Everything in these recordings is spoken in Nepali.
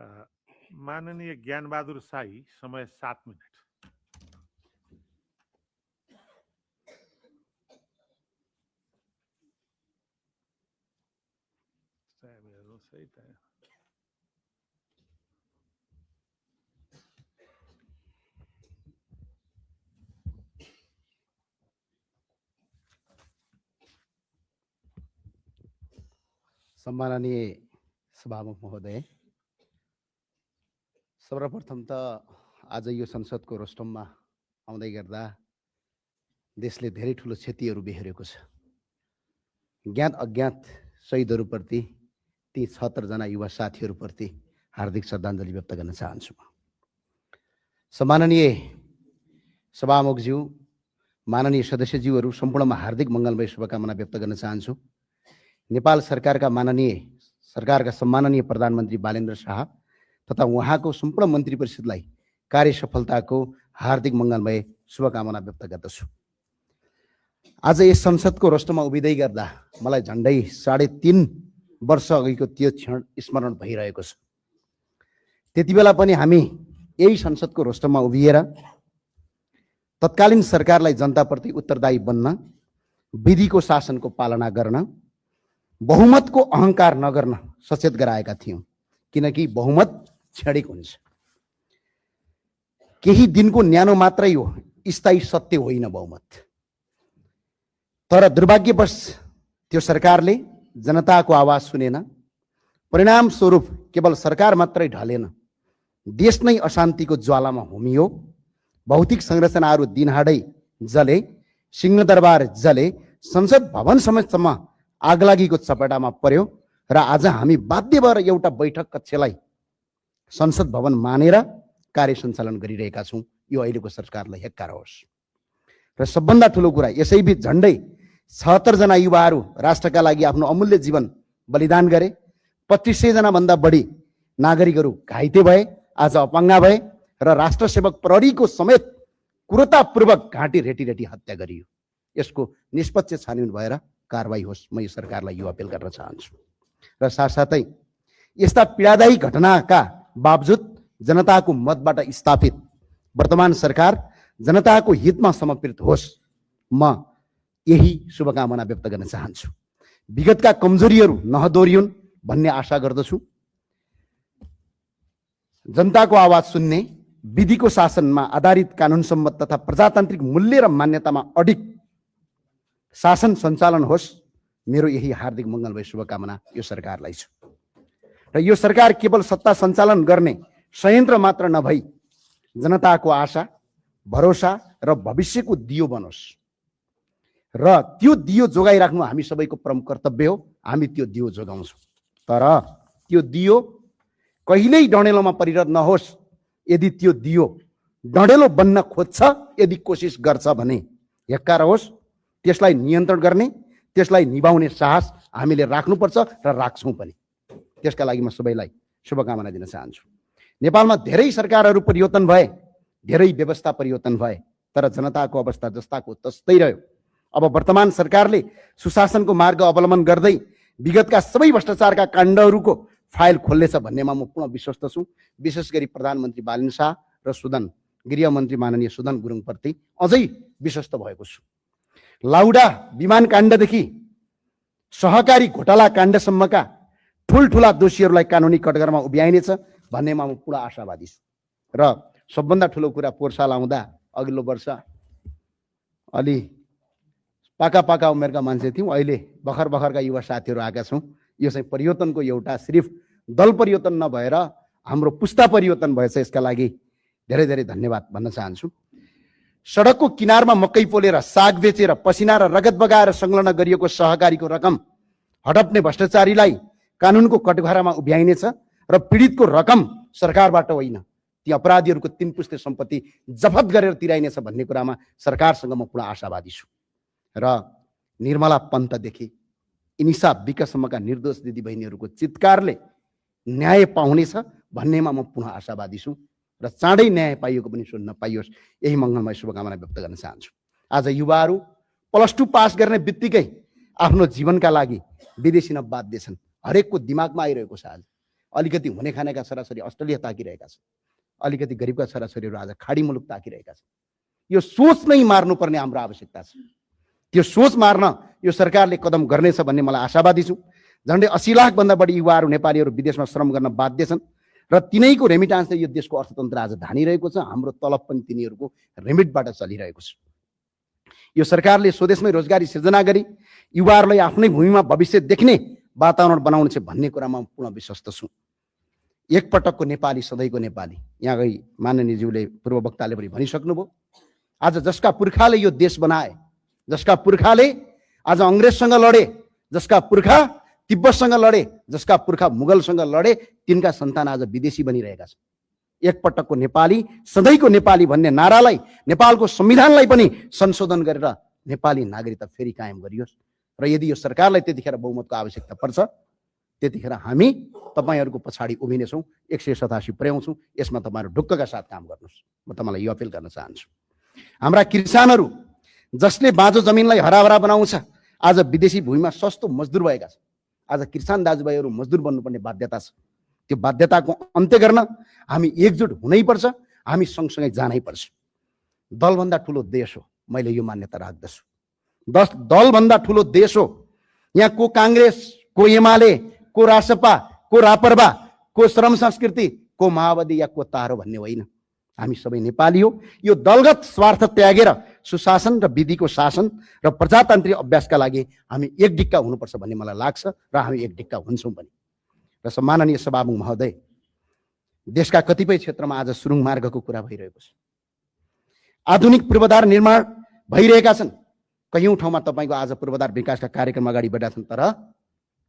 माननीय ज्ञानबहादुर शाही, समय 7 मिनट। सही टाइम। सम्माननीय सभामुख महोदय, सर्वप्रथम त आज यो संसदको रोस्टममा आउँदै गर्दा देशले धेरै ठुलो क्षतिहरू बेहोरेको छ। ज्ञात अज्ञात शहीदहरूप्रति, ती 76 जना युवा साथीहरूप्रति हार्दिक श्रद्धाञ्जली व्यक्त गर्न चाहन्छु। सम्माननीय सभामुखज्यू, माननीय सदस्यज्यूहरू, सम्पूर्णमा हार्दिक मङ्गलमय शुभकामना व्यक्त गर्न चाहन्छु। नेपाल सरकारका सम्माननीय प्रधानमन्त्री बालेन्द्र शाह तथा उहाँको सम्पूर्ण मन्त्री परिषदलाई कार्य सफलताको हार्दिक मङ्गलमय शुभकामना व्यक्त गर्दछु। आज यस संसदको रोस्टरमा उभिँदै गर्दा मलाई झन्डै 3.5 वर्ष अघिको त्यो क्षण स्मरण भइरहेको छ। त्यति बेला पनि हामी यही संसदको रोस्टरमा उभिएर तत्कालीन सरकारलाई जनताप्रति उत्तरदायी बन्न, विधिको शासनको पालना गर्न, बहुमतको अहङ्कार नगर्न सचेत गराएका थियौँ, किनकि बहुमत क्षणिक हुन्छ। केही दिनको न्यानो मात्रै हो, स्थायी सत्य होइन बहुमत। तर दुर्भाग्यवश त्यो सरकारले जनताको आवाज सुनेन। परिणाम स्वरूप केवल सरकार मात्रै ढलेन, देश नै अशान्तिको ज्वालामा होमियो। भौतिक संरचनाहरू दिनहाडै जले, सिंहदरबार जले, संसद भवन समेतसम्म आगलागीको चपेटामा पर्यो र आज हामी बाध्य भएर एउटा बैठक कक्षलाई संसद भवन मानेर कार्य सञ्चालन गरिरहेका छौँ। यो अहिलेको सरकारलाई हेक्कार होस्। र सबभन्दा ठुलो कुरा, यसैबीच झन्डै 76 जना युवाहरू राष्ट्रका लागि आफ्नो अमूल्य जीवन बलिदान गरे। 2500 जना भन्दा बढी नागरिकहरू घाइते भए, आज अपाङ्ग भए र राष्ट्रसेवक प्रहरीको समेत क्रूरतापूर्वक घाँटी रेटी हत्या गरियो। यसको निष्पक्ष छानबिन भएर कारबाही होस्, म यो सरकारलाई यो अपिल गर्न चाहन्छु। र साथसाथै यस्ता पीडादायी घटनाका बावजुद जनताको मतबाट स्थापित वर्तमान सरकार जनताको हितमा समर्पित होस्, म यही शुभकामना व्यक्त गर्न चाहन्छु। विगतका कमजोरीहरू नहदोरियुन् भन्ने आशा गर्दछु। जनताको आवाज सुन्ने, विधिको शासनमा आधारित कानुन सम्मत तथा प्रजातान्त्रिक मूल्य र मान्यतामा अडिग शासन सञ्चालन होस्, मेरो यही हार्दिक मङ्गलमय शुभकामना यो सरकारलाई छ। र यो सरकार केवल सत्ता सञ्चालन गर्ने संयन्त्र मात्र नभई जनताको आशा, भरोसा र भविष्यको दियो बनोस्। र त्यो दियो जोगाइराख्नु हामी सबैको प्रमुख कर्तव्य हो। हामी त्यो दियो जोगाउँछौँ। तर त्यो दियो कहिल्यै डढेलोमा परिणत नहोस्। यदि त्यो दियो डढेलो बन्न खोज्छ, यदि कोसिस गर्छ भने हेक्कार होस्। त्यसलाई नियन्त्रण गर्ने, त्यसलाई निभाउने साहस हामीले राख्नुपर्छ र राख्छौँ पनि। त्यसका लागि म सबैलाई शुभकामना दिन चाहन्छु। नेपालमा धेरै सरकारहरू परिवर्तन भए, धेरै व्यवस्था परिवर्तन भए, तर जनताको अवस्था जस्ताको तस्तै रह्यो। अब वर्तमान सरकारले सुशासनको मार्ग अवलम्बन गर्दै विगतका सबै भ्रष्टाचारका काण्डहरूको फाइल खोल्नेछ भन्नेमा म पूर्ण विश्वस्त छु। विशेष गरी प्रधानमन्त्री बालेन्द्र शाह र गृहमन्त्री माननीय सुदन गुरुङप्रति अझै विश्वस्त भएको छु। लाउडा विमान काण्डदेखि सहकारी घोटाला काण्डसम्मका ठुल्ठुला दोषीहरूलाई कानुनी कटघरामा उभ्याइनेछ भन्नेमा म पुरा आशावादी छु। र सबभन्दा ठुलो कुरा, पोहोर साल आउँदा अघिल्लो वर्ष अलि पाका उमेरका मान्छे थियौँ, अहिले भर्खरका युवा साथीहरू आएका छौँ। यो चाहिँ परिवर्तनको एउटा सिर्फ दल परिवर्तन नभएर हाम्रो पुस्ता परिवर्तन भएछ। यसका लागि धेरै धेरै धन्यवाद भन्न चाहन्छु। सडकको किनारमा मकै पोलेर, साग बेचेर, पसिना र रगत बगाएर संलग्न गरिएको सहकारीको रकम हडप्ने भ्रष्टाचारीलाई कानुनको कटघरामा उभ्याइनेछ र पीडितको रकम सरकारबाट होइन, ती अपराधीहरूको 3 पुस्ते सम्पत्ति जफत गरेर तिराइनेछ भन्ने कुरामा सरकारसँग म पुरा आशावादी छु। र निर्मला पन्तदेखि इनिसा विकसम्मका निर्दोष दिदीबहिनीहरूको चितकारले न्याय पाउनेछ भन्नेमा म पुनः आशावादी छु। र चाँडै न्याय पाइएको पनि सुन्न पाइयोस्, यही मङ्गलमय शुभकामना व्यक्त गर्न चाहन्छु। आज युवाहरू +2 पास गर्ने बित्तिकै आफ्नो जीवनका लागि विदेशी न बाध्य छन्। हरेकको दिमागमा आइरहेको छ। आज अलिकति हुने खानेका छोराछोरी अस्ट्रेलिया ताकिरहेका छन्, अलिकति गरिबका छोराछोरीहरू आज खाडी मुलुक ताकिरहेका छन्। यो सोच नै मार्नुपर्ने हाम्रो आवश्यकता छ। त्यो सोच मार्न यो सरकारले कदम गर्नेछ भन्ने मलाई आशावादी छु। झन्डै 80 लाखभन्दा बढी युवाहरू नेपालीहरू विदेशमा श्रम गर्न बाध्य छन् र तिनैको रेमिटान्सले यो देशको अर्थतन्त्र आज धानिरहेको छ। हाम्रो तलब पनि तिनीहरूको रेमिटबाट चलिरहेको छ। यो सरकारले स्वदेशमै रोजगारी सिर्जना गरी युवाहरूलाई आफ्नै भूमिमा भविष्य देख्ने वातावरण बनाउनेछ भन्ने कुरामा म पूर्ण विश्वस्त छु। एकपटकको नेपाली सधैँको नेपाली, यहाँ गई माननीयज्यूले पूर्व वक्ताले पनि भनिसक्नुभयो। आज जसका पुर्खाले यो देश बनाए, जसका पुर्खाले आज अङ्ग्रेजसँग लडे, जसका पुर्खा तिब्बतसँग लडे, जसका पुर्खा मुगलसँग लडे, तिनका सन्तान आज विदेशी बनिरहेका छन्। एकपटकको नेपाली सधैँको नेपाली भन्ने नारालाई, नेपालको संविधानलाई पनि संशोधन गरेर नेपाली नागरिकता फेरि कायम गरियोस्। र यदि यो सरकारलाई त्यतिखेर बहुमतको आवश्यकता पर्छ, त्यतिखेर हामी तपाईहरूको पछाडि उभिनेछौँ, 187 पुर्याउँछौँ। यसमा तपाईँहरू ढुक्कका साथ काम गर्नुहोस्। म तपाईँलाई यो अपिल गर्न चाहन्छु। हाम्रा किसानहरू जसले बाँझो जमिनलाई हराभरा बनाउँछ, आज विदेशी भूमिमा सस्तो मजदुर भएका छन्। आज किसान दाजुभाइहरू मजदुर बन्नुपर्ने बाध्यता छ। त्यो बाध्यताको अन्त्य गर्न हामी एकजुट हुनैपर्छ, हामी सँगसँगै जानैपर्छ। दलभन्दा ठुलो देश हो, मैले यो मान्यता राख्दछु। दलभन्दा ठुलो देश हो। यहाँ को काङ्ग्रेस, को एमाले, को रासपा, को रापरपा, को श्रम संस्कृति, को माओवादी या को तारो भन्ने होइन। हामी सबै नेपाली हो। यो दलगत स्वार्थ त्यागेर सुशासन र विधिको शासन र प्रजातान्त्रिक अभ्यासका लागि हामी एक डिक्का हुनुपर्छ भन्ने मलाई लाग्छ र हामी एक डिक्का हुन्छौँ पनि। र सम्माननीय सभामुख महोदय, देशका कतिपय क्षेत्रमा आज सुरुङ मार्गको कुरा भइरहेको छ। आधुनिक पूर्वाधार निर्माण भइरहेका छन्। कयौँ ठाउँमा तपाईँको आज पूर्वाधार विकासका कार्यक्रम अगाडि बढेका छन्, तर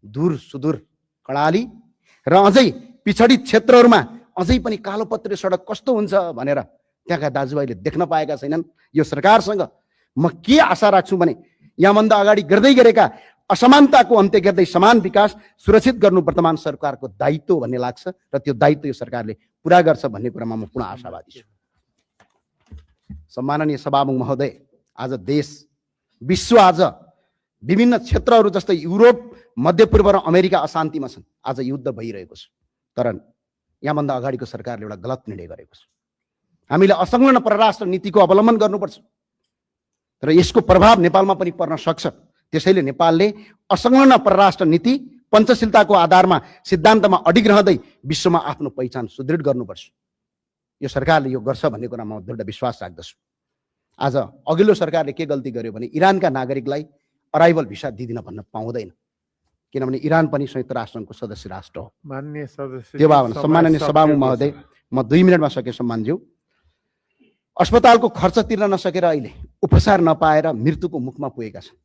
दूर सुदूर कर्णाली र अझै पिछडित क्षेत्रहरूमा अझै पनि कालोपत्रे सडक कस्तो हुन्छ भनेर त्यहाँका दाजुभाइले देख्न पाएका छैनन्। यो सरकारसँग म के आशा राख्छु भने यहाँभन्दा अगाडि गर्दै गरेका असमानताको अन्त्य गर्दै समान विकास सुरक्षित गर्नु वर्तमान सरकारको दायित्व भन्ने लाग्छ र त्यो दायित्व यो सरकारले पुरा गर्छ भन्ने कुरामा म पुनः आशावादी छु। सम्माननीय सभामुख महोदय, आज देश विश्व आज विभिन्न क्षेत्रहरू जस्तै युरोप, मध्यपूर्व र अमेरिका अशान्तिमा छन्। आज युद्ध भइरहेको छ, तर यहाँभन्दा अगाडिको सरकारले एउटा गलत निर्णय गरेको छ। हामीले असंलग्न परराष्ट्र नीतिको अवलम्बन गर्नुपर्छ र यसको प्रभाव नेपालमा पनि पर्न सक्छ। त्यसैले नेपालले असंलग्न परराष्ट्र नीति पञ्चशीलताको आधारमा सिद्धान्तमा अडिग रहँदै विश्वमा आफ्नो पहिचान सुदृढ गर्नुपर्छ। यो सरकारले यो गर्छ भन्ने कुरामा म दृढ विश्वास राख्दछु। आज अघिल्लो सरकारले के गल्ती गर्यो भने इरानका नागरिकलाई अराइभल भिसा दिदिन भन्न पाउँदैन, किनभने इरान पनि संयुक्त राष्ट्रसङ्घको सदस्य राष्ट्र हो। माननीय सदस्य, त्यो भए सम्माननीय सभामुख महोदय, म 2 मिनटमा सके सम्मानज्यू। अस्पतालको खर्च तिर्न नसकेर अहिले उपचार नपाएर मृत्युको मुखमा पुगेका छन्।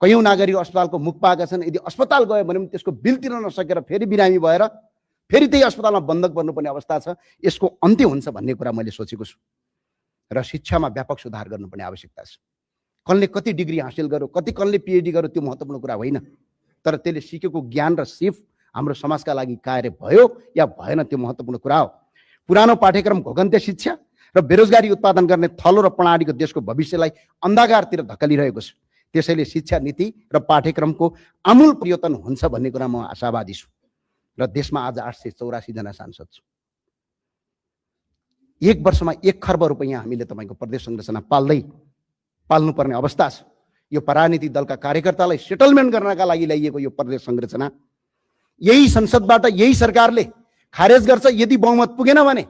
कयौँ नागरिक अस्पतालको मुख पाएका छन्। यदि अस्पताल गयो भने पनि त्यसको बिल तिर्न नसकेर फेरि बिरामी भएर फेरि त्यही अस्पतालमा बन्धक पर्नुपर्ने अवस्था छ। यसको अन्त्य हुन्छ भन्ने कुरा मैले सोचेको छु। र शिक्षामा व्यापक सुधार गर्नुपर्ने आवश्यकता छ। कसले कति डिग्री हासिल गर्यो, कति कसले पिएचडी गर्यो, त्यो महत्त्वपूर्ण कुरा होइन, तर त्यसले सिकेको ज्ञान र सिप हाम्रो समाजका लागि कार्य भयो या भएन त्यो महत्त्वपूर्ण कुरा हो। पुरानो पाठ्यक्रम घोगन्ते शिक्षा र बेरोजगारी उत्पादन गर्ने थलो र प्रणालीको देशको भविष्यलाई अन्धकारतिर धकेलिरहेको छ। त्यसैले शिक्षा नीति र पाठ्यक्रमको आमूल परिवर्तन हुन्छ भन्ने कुरा म आशावादी छु। र देशमा आज 884 जना सांसद छु। 1 वर्षमा 1 खर्ब रुपैयाँ हामीले तपाईँको प्रदेश संरचना पाल्नुपर्ने अवस्था छ। यो परानीति दलका कार्यकर्तालाई सेटलमेन्ट गर्नका लागि ल्याइएको यो प्रदेश संरचना यही संसदबाट यही सरकारले खारेज गर्छ। यदि बहुमत पुगेन भने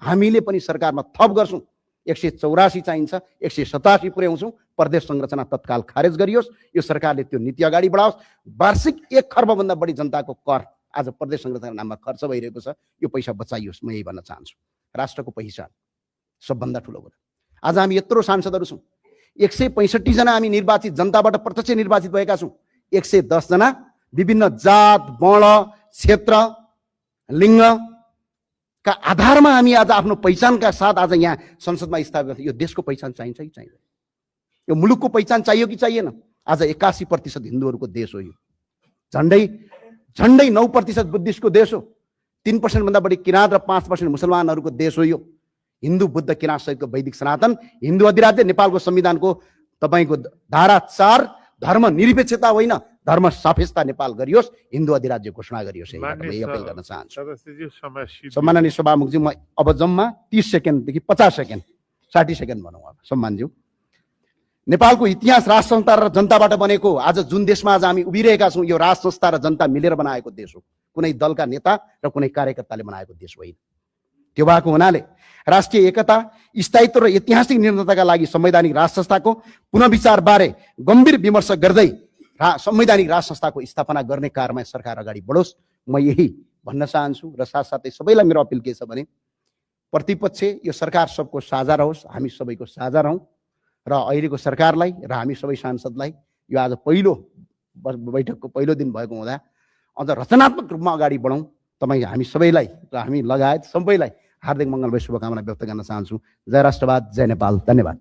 हामीले पनि सरकारमा थप गर्छौँ। 184 चाहिन्छ, 187 पुर्याउँछौँ। प्रदेश संरचना तत्काल खारेज गरियोस्। यो सरकारले त्यो नीति अगाडि बढाओस्। वार्षिक 1 खर्बभन्दा बढी जनताको कर आज प्रदेश संरचना नाममा खर्च भइरहेको छ। यो पैसा बचाइयोस्, म यही भन्न चाहन्छु। राष्ट्रको पहिचान सबभन्दा ठुलो कुरा। आज हामी यत्रो सांसदहरू छौँ, 165 जना हामी निर्वाचित जनताबाट प्रत्यक्ष निर्वाचित भएका छौँ। 110 जना विभिन्न जात, वर्ण, क्षेत्र, लिङ्गका आधारमा हामी आज आफ्नो पहिचानका साथ आज यहाँ संसदमा स्थापित। यो देशको पहिचान चाहिन्छ कि चाहिँदैन? यो मुलुकको पहिचान चाहियो कि चाहिएन? आज 81% हिन्दूहरूको देश हो। यो झन्डै 9% बुद्धिस्टको देश हो। 3% भन्दा बढी किराँत र 5% मुसलमानहरूको देश हो। यो हिन्दू, बुद्ध, किराँत सहितको वैदिक सनातन हिन्दू अधिराज्य नेपालको संविधानको तपाईँको धारा 4 धर्म निरपेक्षता होइन, धर्म सापेक्षता नेपाल गरियोस्, हिन्दू अधिराज्य घोषणा गरियोस्, यही मान्य यही अपील गर्न चाहन्छु। सदस्यज्यू समय सिद्धियो। सम्माननीय सभामुखज्यू, म अब जम्मा 30 सेकेन्डदेखि 50 सेकेन्ड 60 सेकेन्ड भनौँ अब। सम्मानज्यू, नेपालको इतिहास राज संस्था र जनताबाट बनेको, आज जुन देशमा आज हामी उभिरहेका छौँ, यो राज संस्था र जनता मिलेर बनाएको देश हो, कुनै दलका नेता र कुनै कार्यकर्ताले बनाएको देश होइन। त्यो भएको हुनाले राष्ट्रिय एकता, स्थायित्व र ऐतिहासिक निर्णयताका लागि संवैधानिक राज संस्थाको पुनर्विचारबारे गम्भीर विमर्श गर्दै संवैधानिक राज संस्थाको स्थापना गर्ने कार्यमा सरकार अगाडि बढोस्, म यही भन्न चाहन्छु। र साथसाथै सबैलाई मेरो अपिल के छ भने, प्रतिपक्ष यो सरकार सबको साझा रहोस्, हामी सबैको साझा रहौँ र अहिलेको सरकारलाई र हामी सबै सांसदलाई यो आज पहिलो बैठकको पहिलो दिन भएको हुँदा अझ रचनात्मक रूपमा अगाडि बढौँ। तपाईँ हामी सबैलाई र हामी लगायत सबैलाई हार्दिक मङ्गलमय शुभकामना व्यक्त गर्न चाहन्छु। जय राष्ट्रवाद, जय नेपाल, धन्यवाद।